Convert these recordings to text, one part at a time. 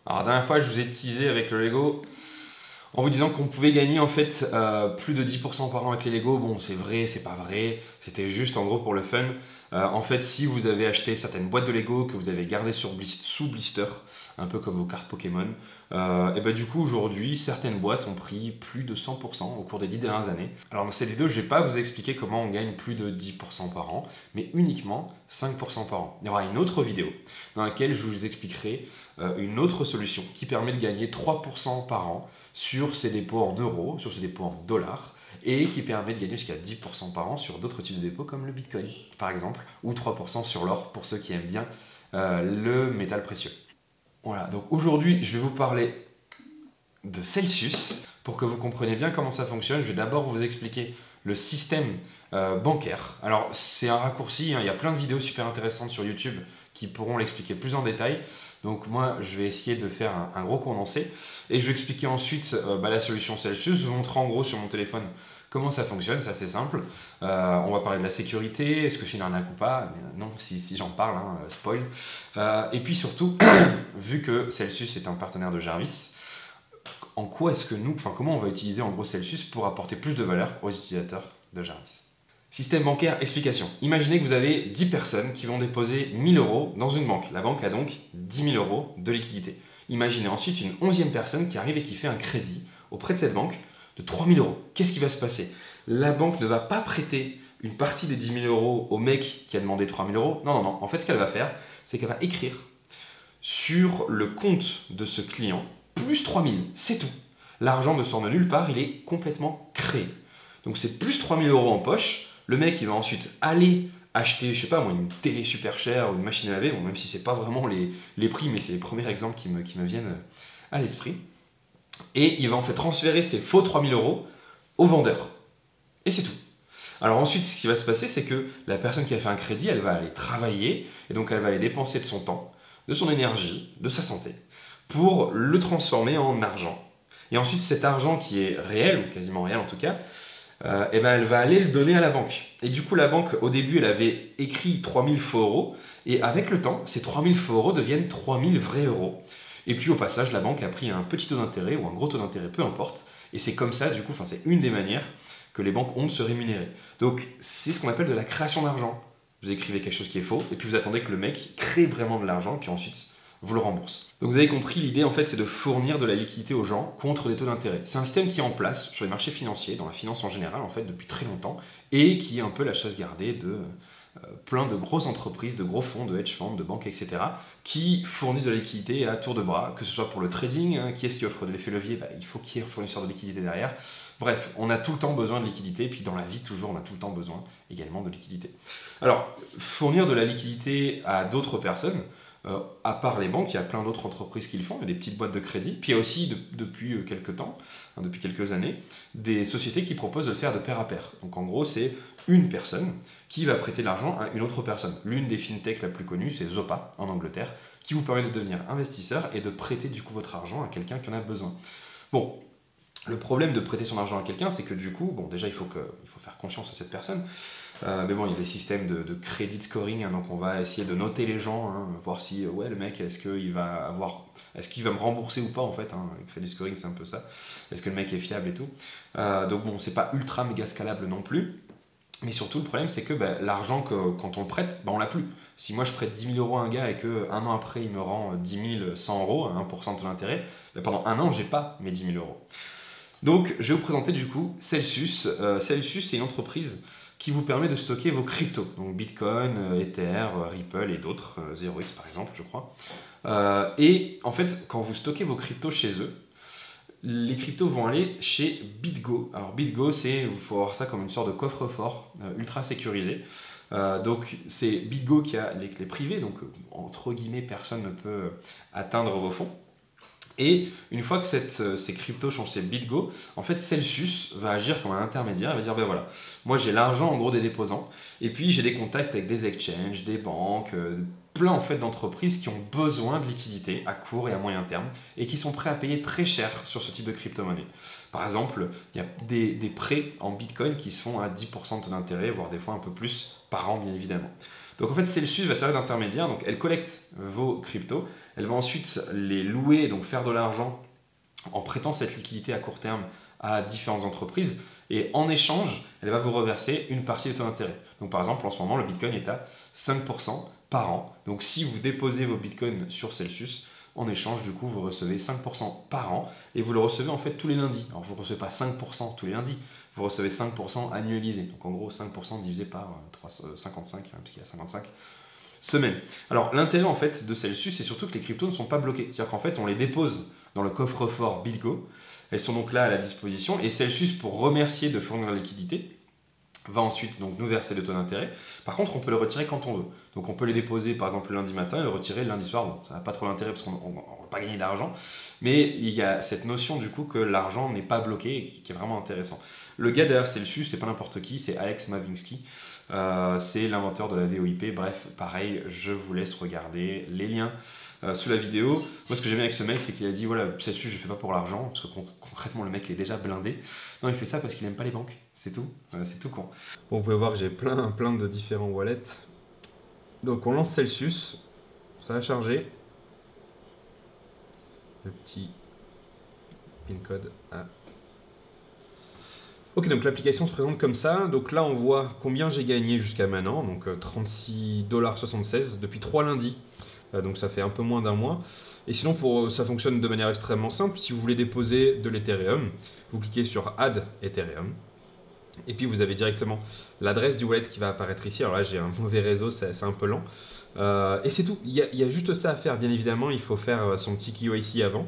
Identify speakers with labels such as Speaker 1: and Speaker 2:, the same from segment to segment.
Speaker 1: Alors la dernière fois, je vous ai teasé avec le Lego en vous disant qu'on pouvait gagner en fait plus de 10% par an avec les Lego. Bon, c'est vrai, c'est pas vrai, c'était juste en gros pour le fun. En fait, si vous avez acheté certaines boîtes de Lego que vous avez gardées sous blister, un peu comme vos cartes Pokémon, et ben du coup aujourd'hui, certaines boîtes ont pris plus de 100% au cours des 10 dernières années. Alors dans cette vidéo, je vais pas vous expliquer comment on gagne plus de 10% par an, mais uniquement 5% par an. Il y aura une autre vidéo dans laquelle je vous expliquerai une autre solution qui permet de gagner 3% par an sur ses dépôts en euros, sur ses dépôts en dollars, et qui permet de gagner jusqu'à 10% par an sur d'autres types de dépôts comme le Bitcoin, par exemple, ou 3% sur l'or pour ceux qui aiment bien le métal précieux. Voilà, donc aujourd'hui, je vais vous parler de Celsius. Pour que vous compreniez bien comment ça fonctionne, je vais d'abord vous expliquer le système bancaire. Alors, c'est un raccourci, hein, il y a plein de vidéos super intéressantes sur YouTube qui pourront l'expliquer plus en détail. Donc moi, je vais essayer de faire un gros condensé. Et je vais expliquer ensuite la solution Celsius. Je vous montrer en gros sur mon téléphone comment ça fonctionne, c'est assez simple. On va parler de la sécurité, est-ce que c'est une arnaque ou pas? Mais non, si j'en parle, hein, spoil. Et puis surtout, vu que Celsius est un partenaire de Jarvis, en quoi est-ce que comment on va utiliser en gros Celsius pour apporter plus de valeur aux utilisateurs de Jarvis? Système bancaire, explication. Imaginez que vous avez 10 personnes qui vont déposer 1000 euros dans une banque. La banque a donc 10 000 euros de liquidité. Imaginez ensuite une 11e personne qui arrive et qui fait un crédit auprès de cette banque de 3 000 euros. Qu'est-ce qui va se passer? La banque ne va pas prêter une partie des 10 000 euros au mec qui a demandé 3 000 euros. Non. En fait, ce qu'elle va faire, c'est qu'elle va écrire sur le compte de ce client plus 3 000. C'est tout. L'argent ne sort de nulle part, il est complètement créé. Donc c'est plus 3 000 euros en poche. Le mec, il va ensuite aller acheter, je sais pas moi, une télé super chère ou une machine à laver, bon, même si c'est pas vraiment les prix, mais c'est les premiers exemples qui me viennent à l'esprit. Et il va en fait transférer ces faux 3 000 euros au vendeur. Et c'est tout. Alors ensuite, ce qui va se passer, c'est que la personne qui a fait un crédit, elle va aller travailler, et donc elle va aller dépenser de son temps, de son énergie, de sa santé, pour le transformer en argent. Et ensuite, cet argent qui est réel, ou quasiment réel en tout cas, elle va aller le donner à la banque. Et du coup, la banque, au début, elle avait écrit 3000 faux euros. Et avec le temps, ces 3000 faux euros deviennent 3000 vrais euros. Et puis, au passage, la banque a pris un petit taux d'intérêt ou un gros taux d'intérêt, peu importe. Et c'est comme ça, du coup, c'est une des manières que les banques ont de se rémunérer. Donc, c'est ce qu'on appelle de la création d'argent. Vous écrivez quelque chose qui est faux, et puis vous attendez que le mec crée vraiment de l'argent, puis ensuite, vous le rembourse. Donc vous avez compris, l'idée en fait c'est de fournir de la liquidité aux gens contre des taux d'intérêt. C'est un système qui est en place sur les marchés financiers, dans la finance en général en fait depuis très longtemps, et qui est un peu la chasse gardée de plein de grosses entreprises, de gros fonds, de hedge funds, de banques, etc. qui fournissent de la liquidité à tour de bras, que ce soit pour le trading, hein, qui est-ce qui offre de l'effet levier, il faut qu'il y ait un fournisseur de liquidité derrière. Bref, on a tout le temps besoin de liquidité, et puis dans la vie toujours on a tout le temps besoin également de liquidité. Alors, fournir de la liquidité à d'autres personnes, à part les banques, il y a plein d'autres entreprises qui le font, il y a des petites boîtes de crédit, puis il y a aussi depuis quelques temps, depuis quelques années, des sociétés qui proposent de le faire de pair à pair. Donc en gros, c'est une personne qui va prêter de l'argent à une autre personne. L'une des fintechs la plus connue, c'est Zopa en Angleterre, qui vous permet de devenir investisseur et de prêter du coup votre argent à quelqu'un qui en a besoin. Bon, le problème de prêter son argent à quelqu'un, c'est que du coup, bon, déjà il faut faire confiance à cette personne. Mais bon, il y a des systèmes de credit scoring, hein, donc on va essayer de noter les gens, hein, voir si ouais, le mec, est-ce qu'il va me rembourser ou pas en fait. Hein, le credit scoring, c'est un peu ça. Est-ce que le mec est fiable et tout. Donc bon, c'est pas ultra méga scalable non plus. Mais surtout, le problème, c'est que l'argent, quand on le prête, on l'a plus. Si moi je prête 10 000 euros à un gars et qu'un an après il me rend 10 100 euros, 1% de l'intérêt, pendant un an, j'ai pas mes 10 000 euros. Donc, je vais vous présenter du coup Celsius. Celsius, c'est une entreprise qui vous permet de stocker vos cryptos, donc Bitcoin, Ether, Ripple et d'autres, 0x par exemple, je crois. Et en fait, quand vous stockez vos cryptos chez eux, les cryptos vont aller chez BitGo. Alors BitGo, il faut voir ça comme une sorte de coffre-fort ultra sécurisé. Donc c'est BitGo qui a les clés privées, donc entre guillemets, personne ne peut atteindre vos fonds. Et une fois que ces cryptos sont chez BitGo, en fait Celsius va agir comme un intermédiaire. Il va dire voilà, moi j'ai l'argent en gros des déposants, et puis j'ai des contacts avec des exchanges, des banques, plein en fait d'entreprises qui ont besoin de liquidité à court et à moyen terme et qui sont prêts à payer très cher sur ce type de crypto-monnaie. Par exemple, il y a des prêts en Bitcoin qui sont à 10% d'intérêt, voire des fois un peu plus par an bien évidemment. Donc en fait, Celsius va servir d'intermédiaire, donc elle collecte vos cryptos, elle va ensuite les louer, donc faire de l'argent en prêtant cette liquidité à court terme à différentes entreprises, et en échange, elle va vous reverser une partie de taux d'intérêt. Donc par exemple, en ce moment, le Bitcoin est à 5% par an. Donc si vous déposez vos Bitcoins sur Celsius, en échange, du coup, vous recevez 5% par an, et vous le recevez en fait tous les lundis. Alors vous ne recevez pas 5% tous les lundis, vous recevez 5% annualisé. Donc en gros, 5% divisé par 55, parce qu'il y a 55 semaines. Alors l'intérêt en fait de Celsius, c'est surtout que les cryptos ne sont pas bloqués. C'est-à-dire qu'en fait, on les dépose dans le coffre-fort BitGo. Elles sont donc là à la disposition, et Celsius, pour remercier de fournir la liquidité, va ensuite donc nous verser le taux d'intérêt. Par contre, on peut le retirer quand on veut. Donc on peut les déposer par exemple le lundi matin et le retirer le lundi soir. Bon, ça n'a pas trop d'intérêt parce qu'on ne va pas gagner d'argent. Mais il y a cette notion du coup que l'argent n'est pas bloqué et qui est vraiment intéressant. Le gars derrière Celsius, c'est pas n'importe qui, c'est Alex Mavinsky. C'est l'inventeur de la VOIP. Bref, pareil, je vous laisse regarder les liens sous la vidéo. Moi, ce que j'aime bien avec ce mec, c'est qu'il a dit voilà, Celsius, je ne fais pas pour l'argent, parce que concrètement, le mec il est déjà blindé. Non, il fait ça parce qu'il n'aime pas les banques. C'est tout. C'est tout con. Bon, vous pouvez voir que j'ai plein de différents wallets. Donc, on lance Celsius. Ça va charger. Le petit pin code A. Ok, donc l'application se présente comme ça. Donc là, on voit combien j'ai gagné jusqu'à maintenant. Donc 36,76 $ depuis 3 lundis. Donc ça fait un peu moins d'un mois. Et sinon, ça fonctionne de manière extrêmement simple. Si vous voulez déposer de l'Ethereum, vous cliquez sur Add Ethereum. Et puis vous avez directement l'adresse du wallet qui va apparaître ici. Alors là, j'ai un mauvais réseau, c'est un peu lent. Et c'est tout. Il y a juste ça à faire. Bien évidemment, il faut faire son petit KYC avant.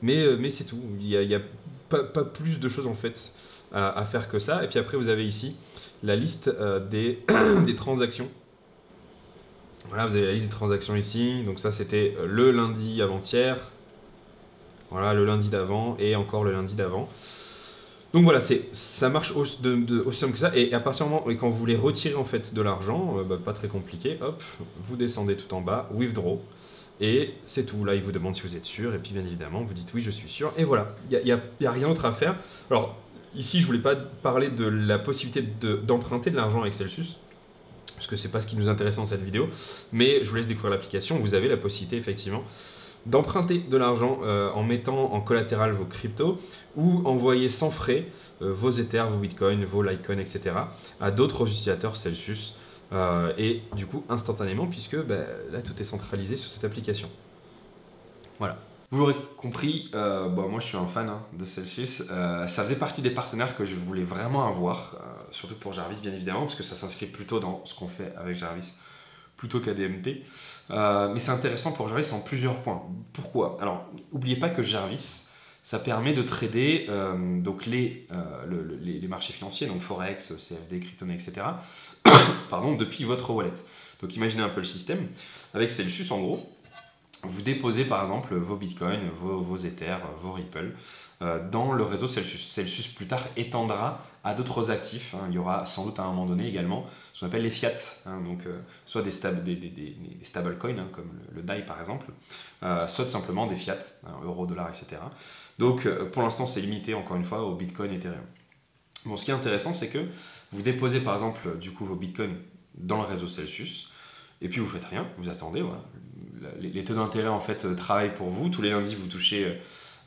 Speaker 1: Mais c'est tout. Il n'y a pas plus de choses en fait à faire que ça. Et puis après, vous avez ici la liste des transactions. Voilà, vous avez la liste des transactions ici. Donc ça, c'était le lundi avant-hier. Voilà, le lundi d'avant et encore le lundi d'avant. Donc voilà, ça marche aussi simple que ça. Et à partir du moment où quand vous voulez retirer en fait de l'argent, pas très compliqué, hop, vous descendez tout en bas, withdraw. Et c'est tout. Là, il vous demande si vous êtes sûr. Et puis, bien évidemment, vous dites oui, je suis sûr. Et voilà, il n'y a rien d'autre à faire. Alors, ici, je ne voulais pas parler de la possibilité d'emprunter de l'argent avec Celsius, parce que ce n'est pas ce qui nous intéresse dans cette vidéo. Mais je vous laisse découvrir l'application. Vous avez la possibilité, effectivement, d'emprunter de l'argent en mettant en collatéral vos cryptos ou envoyer sans frais vos Ethers, vos Bitcoins, vos Litecoin, etc. à d'autres utilisateurs Celsius. Et du coup instantanément puisque là tout est centralisé sur cette application. Voilà. Vous l'aurez compris, moi je suis un fan de Celsius. Ça faisait partie des partenaires que je voulais vraiment avoir, surtout pour Jarvis bien évidemment, parce que ça s'inscrit plutôt dans ce qu'on fait avec Jarvis plutôt qu'ADMT. Mais c'est intéressant pour Jarvis en plusieurs points. Pourquoi? Alors, n'oubliez pas que Jarvis, ça permet de trader donc les marchés financiers, donc Forex, CFD, crypto-monnaie, etc. pardon, depuis votre wallet. Donc imaginez un peu le système. Avec Celsius, en gros, vous déposez par exemple vos Bitcoins, vos Ethers, vos Ripple dans le réseau Celsius. Celsius plus tard étendra à d'autres actifs. Il y aura sans doute à un moment donné également ce qu'on appelle les fiat, donc soit des stablecoins comme le DAI par exemple, soit tout simplement des fiat, euro, dollar, etc. Donc pour l'instant c'est limité encore une fois au Bitcoin et Ethereum. Bon, ce qui est intéressant c'est que vous déposez par exemple du coup vos Bitcoins dans le réseau Celsius et puis vous faites rien, vous attendez. Voilà. Les taux d'intérêt en fait travaillent pour vous. Tous les lundis vous touchez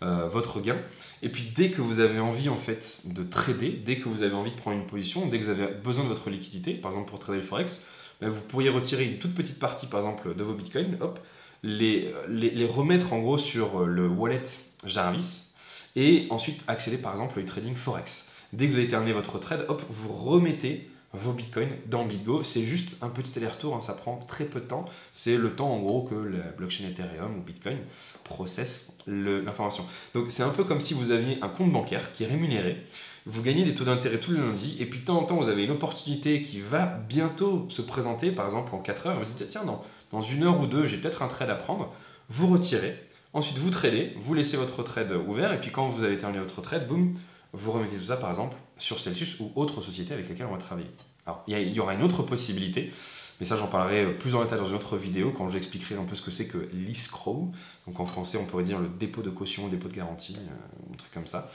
Speaker 1: votre gain. Et puis dès que vous avez envie en fait de trader, dès que vous avez envie de prendre une position, dès que vous avez besoin de votre liquidité, par exemple pour trader le Forex, vous pourriez retirer une toute petite partie par exemple de vos Bitcoins, hop, les remettre en gros sur le wallet Jarvis et ensuite accéder par exemple au trading Forex. Dès que vous avez terminé votre trade, hop, vous remettez vos bitcoins dans BitGo. C'est juste un petit aller-retour, ça prend très peu de temps. C'est le temps en gros que la blockchain Ethereum ou Bitcoin processe l'information. Donc c'est un peu comme si vous aviez un compte bancaire qui est rémunéré. Vous gagnez des taux d'intérêt tous les lundis et puis de temps en temps vous avez une opportunité qui va bientôt se présenter, par exemple en 4 heures. Vous dites tiens, dans 1 heure ou 2, j'ai peut-être un trade à prendre. Vous retirez, ensuite vous tradez, vous laissez votre trade ouvert et puis quand vous avez terminé votre trade, boum, vous remettez tout ça par exemple sur Celsius ou autre société avec laquelle on va travailler. Alors il y aura une autre possibilité, mais ça j'en parlerai plus en détail dans une autre vidéo quand j'expliquerai un peu ce que c'est que l'escrow. Donc en français on pourrait dire le dépôt de caution, le dépôt de garantie, un truc comme ça.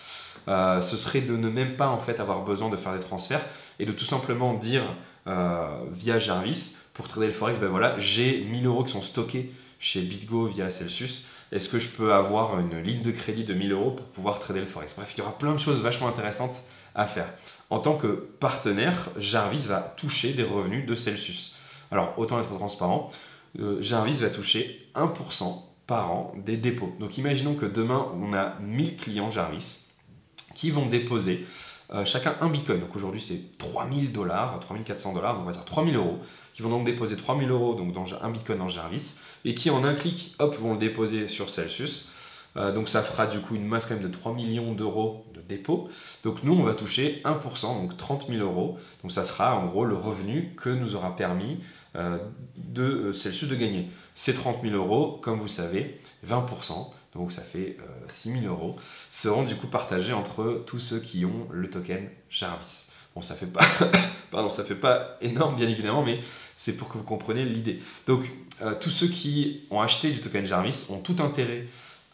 Speaker 1: Ce serait de ne même pas en fait avoir besoin de faire des transferts et de tout simplement dire via Jarvis pour trader le Forex, ben voilà, j'ai 1000 euros qui sont stockés chez BitGo via Celsius. Est-ce que je peux avoir une ligne de crédit de 1000 euros pour pouvoir trader le Forex? Bref, il y aura plein de choses vachement intéressantes à faire. En tant que partenaire, Jarvis va toucher des revenus de Celsius. Alors, autant être transparent, Jarvis va toucher 1% par an des dépôts. Donc, imaginons que demain, on a 1000 clients Jarvis qui vont déposer chacun un Bitcoin. Donc, aujourd'hui, c'est 3000 $, 3400 $, donc on va dire 3000 euros, qui vont donc déposer 3000 euros donc dans un Bitcoin dans Jarvis et qui, en un clic, hop, vont le déposer sur Celsius. Donc ça fera du coup une masse quand même de 3 millions d'euros de dépôt. Donc nous, on va toucher 1%, donc 30 000 euros. Donc ça sera en gros le revenu que nous aura permis de Celsius de gagner. Ces 30 000 euros, comme vous savez, 20%, donc ça fait 6 000 euros, seront du coup partagés entre tous ceux qui ont le token Jarvis. Bon, ça fait pas, pardon, ça fait pas énorme bien évidemment, mais c'est pour que vous compreniez l'idée. Donc tous ceux qui ont acheté du token Jarvis ont tout intérêt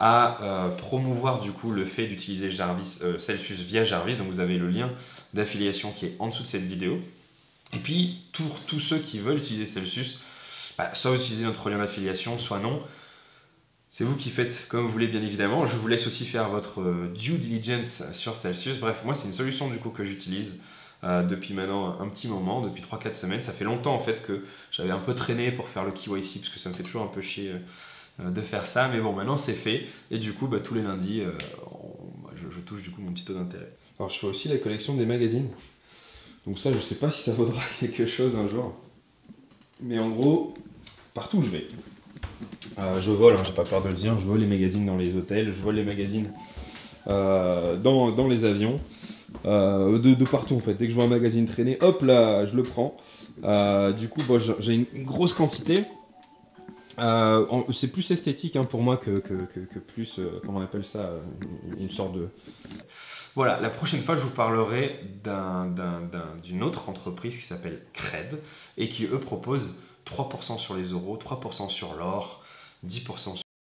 Speaker 1: à promouvoir du coup le fait d'utiliser Celsius via Jarvis. Donc vous avez le lien d'affiliation qui est en dessous de cette vidéo. Et puis tous ceux qui veulent utiliser Celsius, soit vous utilisez notre lien d'affiliation, soit non. C'est vous qui faites comme vous voulez bien évidemment. Je vous laisse aussi faire votre due diligence sur Celsius. Bref, moi c'est une solution du coup que j'utilise depuis maintenant un petit moment, depuis 3-4 semaines. Ça fait longtemps en fait que j'avais un peu traîné pour faire le KYC parce que ça me fait toujours un peu chier de faire ça, mais bon, maintenant c'est fait, et du coup, tous les lundis, je touche du coup mon petit taux d'intérêt. Alors, je fais aussi la collection des magazines, donc ça, je sais pas si ça vaudra quelque chose un jour, mais en gros, partout où je vais, je vole, j'ai pas peur de le dire, je vole les magazines dans les hôtels, je vole les magazines dans les avions, de partout en fait. Dès que je vois un magazine traîner, hop là, je le prends. Du coup, j'ai une grosse quantité. C'est plus esthétique pour moi que plus, comment on appelle ça, une sorte de... Voilà, la prochaine fois je vous parlerai d'une autre entreprise qui s'appelle Cred et qui eux proposent 3% sur les euros, 3% sur l'or, 10% sur